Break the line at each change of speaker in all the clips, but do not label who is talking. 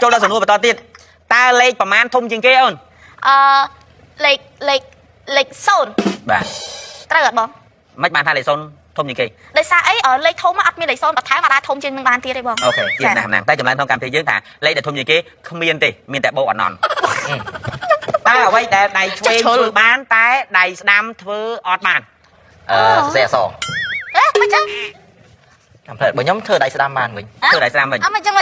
ចូលដល់សំណួរបន្តទៀតតើលេខប្រមាណធំជាងគេអូន
លេខ0
បាទ
ត្រូវអត់បង
មិនបានថាលេខ0ធំជាងគេ
ដោយសារអីលេខធំមកអត់មានលេខ0បន្ថែមអត់អាចធំជាងនឹងបានទៀតទេបង
អូខេទៀតណាស់ណាស់តែចម្លើយក្នុងកម្មវិធីយើងថាលេខដែលធំជាងគេគ្មានទេមានតែបោកអណន់តើអ្វីដែលដៃឆ្វេងធ្វើបានតែដៃស្ដាំធ្វើអត់បាន
សេះអស
មិនចឹង
តាមផ្លែបើខ្ញុំធ្វើដៃស្ដាំបានវិញ
ធ្វើដៃស្ដាំវិញ
អត់មិនចឹង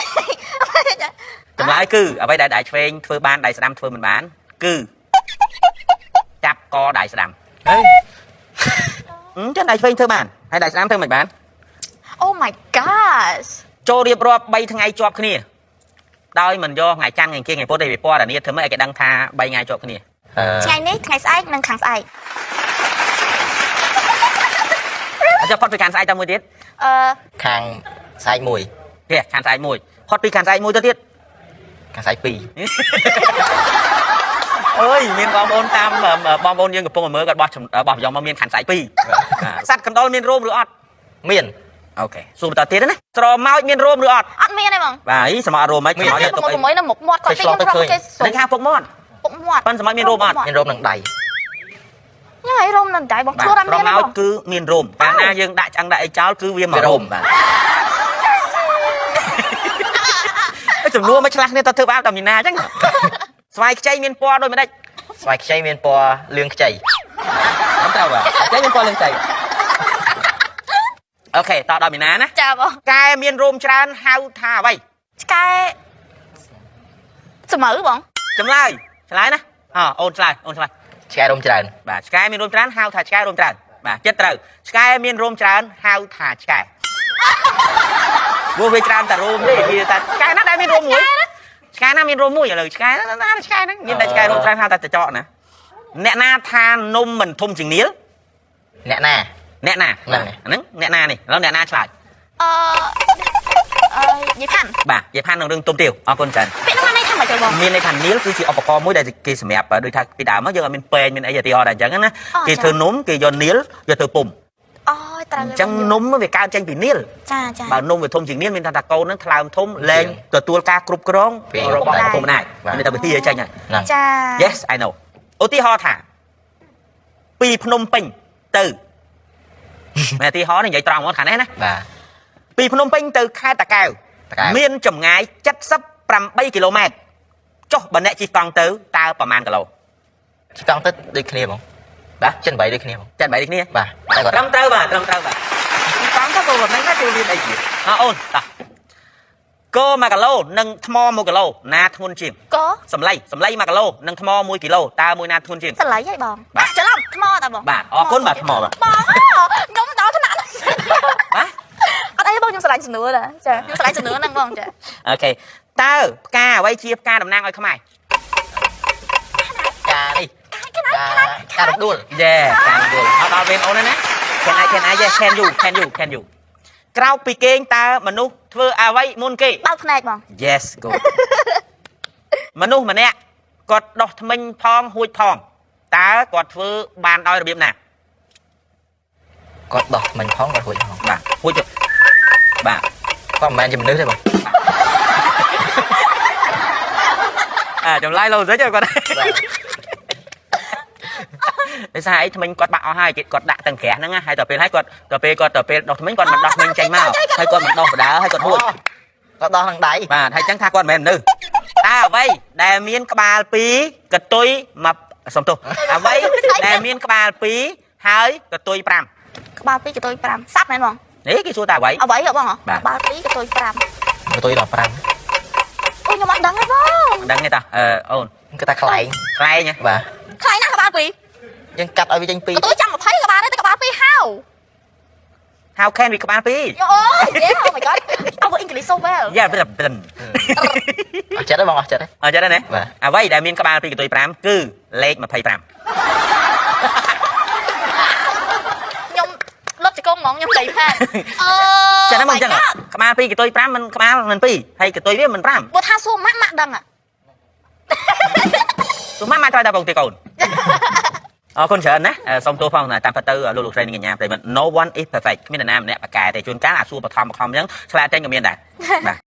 ចម្លើយគឺអ្វីដែលដៃឆ្វេងធ្វើបានដៃស្ដាំធ្វើមិនបានគឺចាប់កដៃស្ដាំចឹងដៃឆ្វេងធ្វើបានហើយដៃស្ដាំធ្វើមិនបាន
Oh my gosh
ចូលរៀបរាប់3ថ្ងៃជាប់គ្នាដោយមិនយកថ្ងៃច័ន្ទថ្ងៃអង្គារថ្ងៃពុធទេវាពណ៌នេះធ្វើម៉េចឲ្យគេដឹងថា3ថ្ងៃជាប់គ្នា
ថ្ងៃនេះថ្ងៃស្អែកនិងខាងស្អែក
អញ្ចឹងផុតពីខាងស្អែកទៅមួយទៀត
ខាងស្អែកមួយ
ទេខាងស្អែកមួយផុតពីខាងស្អែកមួយទៅទៀត
ខាងស្អែក2
អើយមានបងប្អូនតាមបងប្អូនយើងកំពុងមើលគាត់បោះយ៉ាងមកមានខាងស្អែក2សត្វកណ្ដុរមានរោមឬអត់
មាន
អូខេសួរបន្តទៀតណាស្រមោចមានរោមឬអត់
អត់មានទេបង
បាទស្រមោចរោមមិនស្រមោច
ទៅទុកអីនៅមុខមាត់គាត់
គេនឹងថាពុកមាត់ប៉ុន្តែស្រមោចមានរោមអត់
មានរោមនឹងដៃ
យ៉ាងហើយរោមនឹងដៃបងជួរអត់មាន
ទេបងគឺមានរោមកាលណាយើងដាក់ឆ្អឹងដាក់អីចោលគឺវាមករោមបាទចំនួនមកឆ្លាស់គ្នាតើធ្វើបានតែមីណាអញ្ចឹងស្វាយខ្ចីមានពណ៌ដូចម្ដេច
ស្វាយខ្ចីមានពណ៌លឿងខ្ចី
អត់ទៅបាទខ្ចីមានពណ៌លឿងខ្ចីអូខេតដល់មីណាណា
ចាបង
កែមានរោមច្រើនហៅថាអ្វី
ឆ្កែស្មៅបង
ចម្លើយឆ្លើយណាអូនឆ្លើយ
ឆ្កែរោមច្រើន
បាទឆ្កែមានរោមច្រើនហៅថាឆ្កែរោមច្រើនបាទចិត្តត្រូវឆ្កែមានរោមច្រើនហៅថាឆ្កែវាច្រើនតែរោមទេវាតែឆ្កែណាដែលមានរោមមួយឆ្កែណាមានរោមមួយឥឡូវឆ្កែណាឆ្កែហ្នឹងមានតែឆ្កែរោមច្រើនហៅតែចចកណាអ្នកណាថានំមិនធំជាងនាល
អ្នកណា
ហ្នឹងអ្នកណានេះឥឡូវអ្នកណាឆ្លើយ
យាយផាន់
បាទយាយផាន់នឹងរឿងទុំទាវអរគុណច្រើន
ពាក្យហ្នឹងមានន័យថាម៉េចបង
មានន័យថានាលគឺជាឧបករណ៍មួយដែលគេសម្រាប់ដូចថាពីដើមមកយើងអត់មានពេងមានអីឧទាហរណ៍តែអញ្ចឹងណាគេធ្វើនំគេយកនាលយកទៅពុំ
ត្រូវ
អញ្ចឹងនំវាកើតចេញពីនាល
ចា
បើនំវាធំជាងនាលមានថាកូនហ្នឹងថ្លើមធំលែងទទួលការគ្រប់គ្រងរបស់ឪពុកម្ដាយមានតែវិធីឲ្យចេញហើយ
ចា
Yes I know ឧទាហរណ៍ថាពីភ្នំពេញទៅឧទាហរណ៍នេះនិយាយត្រង់ហ្មងខាងនេះណា
បាទ
ពីភ្នំពេញទៅខេត្តតាកែវមានចម្ងាយ78គីឡូម៉ែត្រចុះបើអ្នកជិះកង់ទៅតើប្រហែលគីឡូ
ជិះកង់ទៅដូចគ្នាហ្មងបាទ78ដូចគ្នាហ្មង
78ដូចគ្នា
បាទ
ត្រឹមត្រូវបាទជិះកង់ទៅក៏មិនថាជួយមានអីទៀតអូនតោះគោ1គីឡូនិងថ្ម1គីឡូណាធ្ងន់ជាង
គោ
សម្លៃ1គីឡូនិងថ្ម1គីឡូតើមួយណាធ្ងន់ជាង
សម្លៃហីបងច្រឡំថ្មតើបង
បាទអរគុណបាទថ្មបាទ
ខ្ញុំដល់ថ្នាក់
បាទ
អត់អីបងខ្ញុំស្រឡាញ់សំណួរដែរចាខ្ញុំស្រឡាញ់សំណួរហ្នឹងបងចា
អូខេតើផ្កាអ្វីជាផ្កាតំណាងឲ្យខ្មែរ
ផ្កានេះផ្ការំដួល
យេផ្ការំដួលអត់ដល់ពេលអូនណា Can I yes can you ក្រោកពីគេងតើមនុស្សធ្វើអ្វីមុនគេ
បើកភ្នែកបង
Yes good មនុស្សម្នាក់គាត់ដោះធ្មេញផងហួចផងតើគាត់ធ្វើបានដោយរបៀបណា
គាត់ដោះធ្មេញផងគាត់ហួចផង
បាទហួចបាទ
គាត់មិនមែនជាមនុស្សទេបង
ចម្លើយលោសិចគាត់ដោយសារអីធ្មេញគាត់បាក់អស់ហើយគាត់ដាក់ទាំងក្រាស់ហ្នឹងហើយដល់ពេលគាត់ដោះធ្មេញគាត់មិនដោះធ្មេញចេញមកហើយគាត់មិនដោះបដាហើយគាត់ហួច
គាត់ដោះនឹងដៃ
បាទហើយចឹងថាគាត់មិនមែនមនុស្សតើអ្វីដែលមានក្បាល2កតុយមកសំទោសអ្វីដែលមានក្បាល2ហើយកតុយ5
ក្បាល2កតុយ5សัตว์មែនបង
នេះគេសួរតើអ្វី
អ្វីហ៎បងក្បាល2កតុយ5
កតុយ15អូ
ខ្ញុំអត់ដឹងទេបង
ដឹងទេតាអូន
គេថាខ្លែង
បាទ
ខ្លែងណាក្បាល2
យើងកាត់ឲ្យវាចេញ2
កតុយចាំ20ក្បាលទេក្បាល2How
can we ក្បាល2
Oh my god our English so well
យ៉ា
អត់ចិត្តទេបងអត់ចិត្តទេ
អត់ចិត្តទេណាអ្វីដែលមានក្បាល2កតុយ5គឺលេខ25
ខ្ញុំលុតជង្គង់ហ្មងខ្ញុំដៃផាន
ចាហ្នឹងមកអញ្ចឹងក្បាល2កតុយ5មិនក្បាលមិន2ហើយកតុយវាមិន5
បើថាសួរម៉ាក់ដឹង
សួរម៉ាក់ត្រូវតែបងទីកូនអរគុណច្រើនណាសូមទោសផងតាមពិតទៅលោកស្រីនិងកញ្ញាប្រិយមិត្ត No one is perfect គ្មាននរណាម្នាក់ប្រកែតែជួនកាលអាសួរបឋមអញ្ចឹងឆ្លាតតែក៏មានដែរបាទ